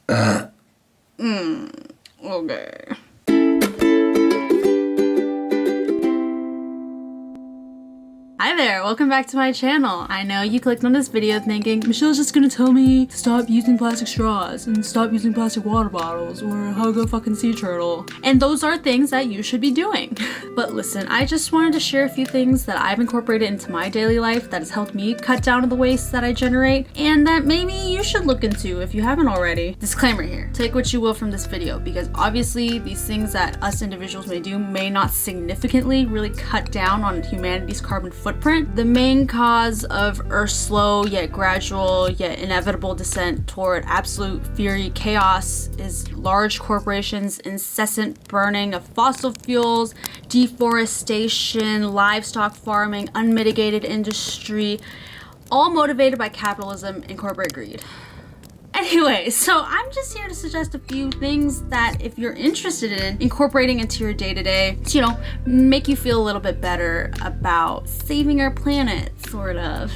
Okay. Hi there, welcome back to my channel. I know you clicked on this video thinking, Michelle's just gonna tell me to stop using plastic straws and stop using plastic water bottles or hug a fucking sea turtle. And those are things that you should be doing. But listen, I just wanted to share a few things that I've incorporated into my daily life that has helped me cut down on the waste that I generate and that maybe you should look into if you haven't already. Disclaimer here, take what you will from this video because obviously these things that us individuals may do may not significantly really cut down on humanity's carbon footprint. The main cause of Earth's slow yet gradual yet inevitable descent toward absolute fury chaos is large corporations' incessant burning of fossil fuels, deforestation, livestock farming, unmitigated industry, all motivated by capitalism and corporate greed. Anyway, so I'm just here to suggest a few things that if you're interested in incorporating into your day-to-day to, you know, make you feel a little bit better about saving our planet, sort of.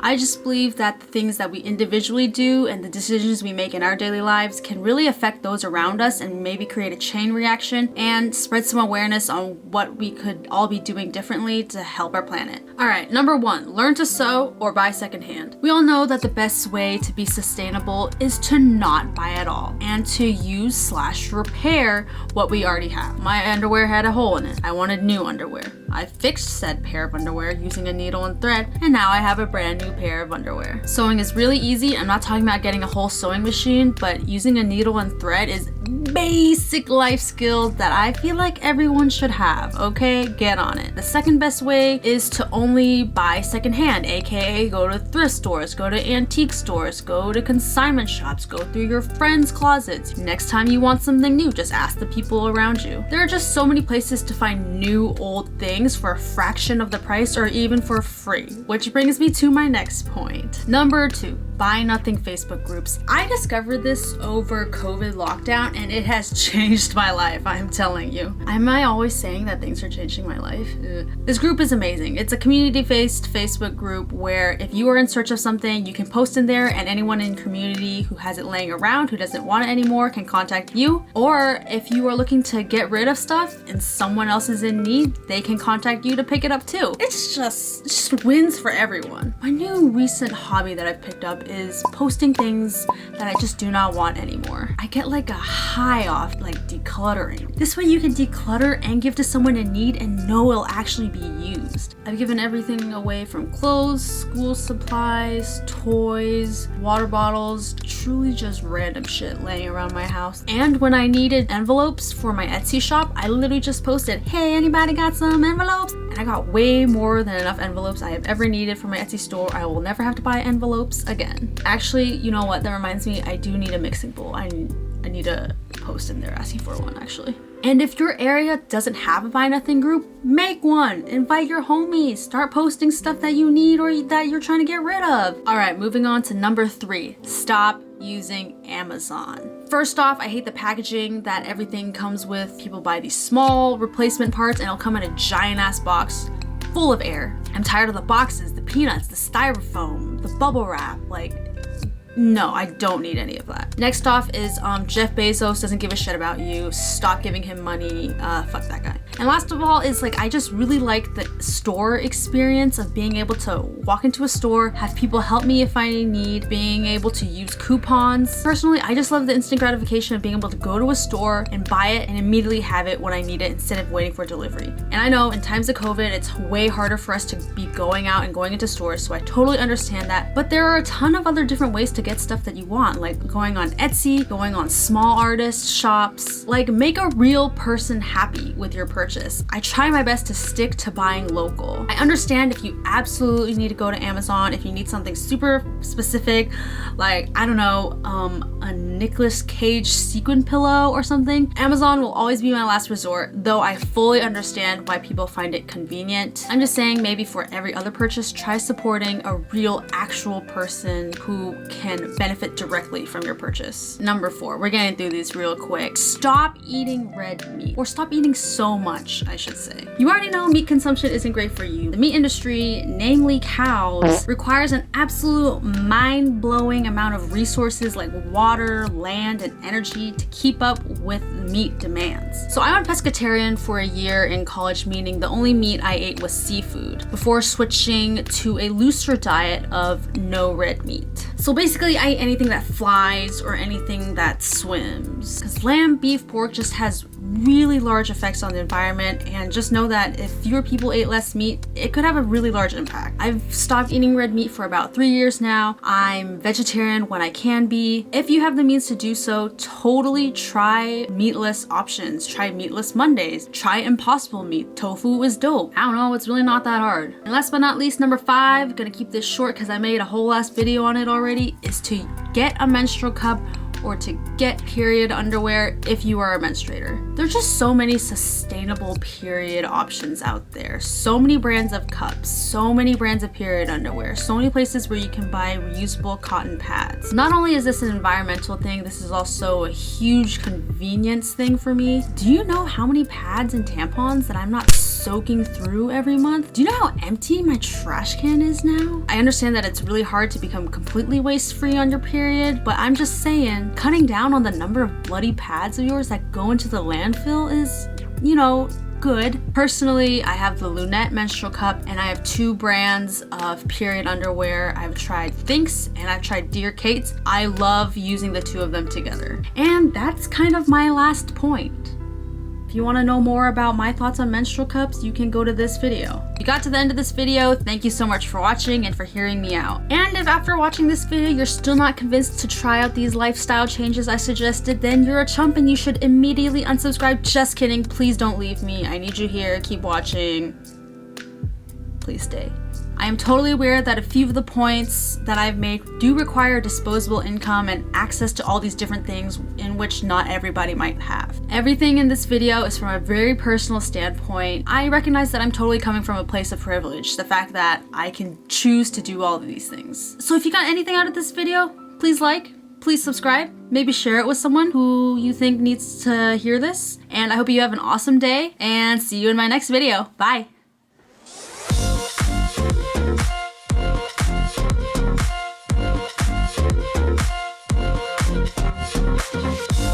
I just believe that the things that we individually do and the decisions we make in our daily lives can really affect those around us and maybe create a chain reaction and spread some awareness on what we could all be doing differently to help our planet. Alright, number 1, learn to sew or buy secondhand. We all know that the best way to be sustainable is to not buy at all and to use/repair what we already have. My underwear had a hole in it. I wanted new underwear. I fixed said pair of underwear using a needle and thread, and now I have a brand new pair of underwear. Sewing is really easy. I'm not talking about getting a whole sewing machine, but using a needle and thread is basic life skills that I feel like everyone should have, okay? Get on it. The second best way is to only buy secondhand, aka go to thrift stores, go to antique stores, go to consignment shops, go through your friends' closets. Next time you want something new, just ask the people around you. There are just so many places to find new old things for a fraction of the price or even for free, which brings me to my next point. Number 2, buy nothing Facebook groups. I discovered this over COVID lockdown and it has changed my life, I'm telling you. Am I always saying that things are changing my life? This group is amazing. It's a community-based Facebook group where if you are in search of something, you can post in there and anyone in community who has it laying around who doesn't want it anymore can contact you. Or if you are looking to get rid of stuff and someone else is in need, they can contact you to pick it up too. It's just wins for everyone. My new recent hobby that I've picked up is posting things that I just do not want anymore. I get like a high off like decluttering. This way you can declutter and give to someone in need and know it'll actually be used. I've given everything away from clothes, school supplies, toys, water bottles, truly just random shit laying around my house. And when I needed envelopes for my Etsy shop, I literally just posted, hey, anybody got some envelopes? And I got way more than enough envelopes I have ever needed for my Etsy store. I will never have to buy envelopes again. Actually, you know what? That reminds me, I do need a mixing bowl. I need a post in there asking for one, actually. And if your area doesn't have a buy nothing group, make one. Invite your homies. Start posting stuff that you need or that you're trying to get rid of. All right, moving on to number 3. Stop using Amazon. First off, I hate the packaging that everything comes with. People buy these small replacement parts and it'll come in a giant ass box full of air. I'm tired of the boxes, the peanuts, the styrofoam, the bubble wrap. Like, no, I don't need any of that. Next off is Jeff Bezos doesn't give a shit about you. Stop giving him money. Fuck that guy. And last of all is like, I just really like the store experience of being able to walk into a store, have people help me if I need, being able to use coupons. Personally, I just love the instant gratification of being able to go to a store and buy it and immediately have it when I need it instead of waiting for delivery. And I know in times of COVID, it's way harder for us to be going out and going into stores, so I totally understand that. But there are a ton of other different ways to get stuff that you want, like going on Etsy, going on small artist shops. Like, make a real person happy with your purchase. I try my best to stick to buying local. I understand if you absolutely need to go to Amazon, if you need something super specific, like, I don't know, a Nicolas Cage sequin pillow or something. Amazon will always be my last resort, though I fully understand why people find it convenient. I'm just saying maybe for every other purchase, try supporting a real actual person who can can benefit directly from your purchase. Number 4, we're getting through these real quick. Stop eating red meat, or stop eating so much, I should say. You already know meat consumption isn't great for you. The meat industry, namely cows, requires an absolute mind-blowing amount of resources like water, land, and energy to keep up with meat demands. So I went pescatarian for a year in college, meaning the only meat I ate was seafood, before switching to a looser diet of no red meat. So basically I ate anything that flies or anything that swims. Because lamb, beef, pork just has really large effects on the environment, and just know that if fewer people ate less meat, it could have a really large impact. I've stopped eating red meat for about 3 years now. I'm vegetarian when I can be. If you have the means to do so, totally try meatless options. Try meatless Mondays. Try impossible meat. Tofu is dope. I don't know, it's really not that hard. And last but not least, number 5, gonna keep this short because I made a whole last video on it already, is to get a menstrual cup or to get period underwear if you are a menstruator. There's just so many sustainable period options out there. So many brands of cups, so many brands of period underwear, so many places where you can buy reusable cotton pads. Not only is this an environmental thing, this is also a huge convenience thing for me. Do you know how many pads and tampons that I'm not soaking through every month? Do you know how empty my trash can is now? I understand that it's really hard to become completely waste-free on your period, but I'm just saying, cutting down on the number of bloody pads of yours that go into the landfill is, you know, good. Personally, I have the Lunette menstrual cup, and I have 2 brands of period underwear. I've tried Thinx and I've tried DearKate. I love using the 2 of them together. And that's kind of my last point. If you want to know more about my thoughts on menstrual cups, you can go to this video. If you got to the end of this video, thank you so much for watching and for hearing me out. And if after watching this video you're still not convinced to try out these lifestyle changes I suggested, then you're a chump and you should immediately unsubscribe. Just kidding, please don't leave me. I need you here, keep watching. Please stay. I am totally aware that a few of the points that I've made do require disposable income and access to all these different things in which not everybody might have. Everything in this video is from a very personal standpoint. I recognize that I'm totally coming from a place of privilege, the fact that I can choose to do all of these things. So if you got anything out of this video, please like, please subscribe, maybe share it with someone who you think needs to hear this, and I hope you have an awesome day, and see you in my next video. Bye!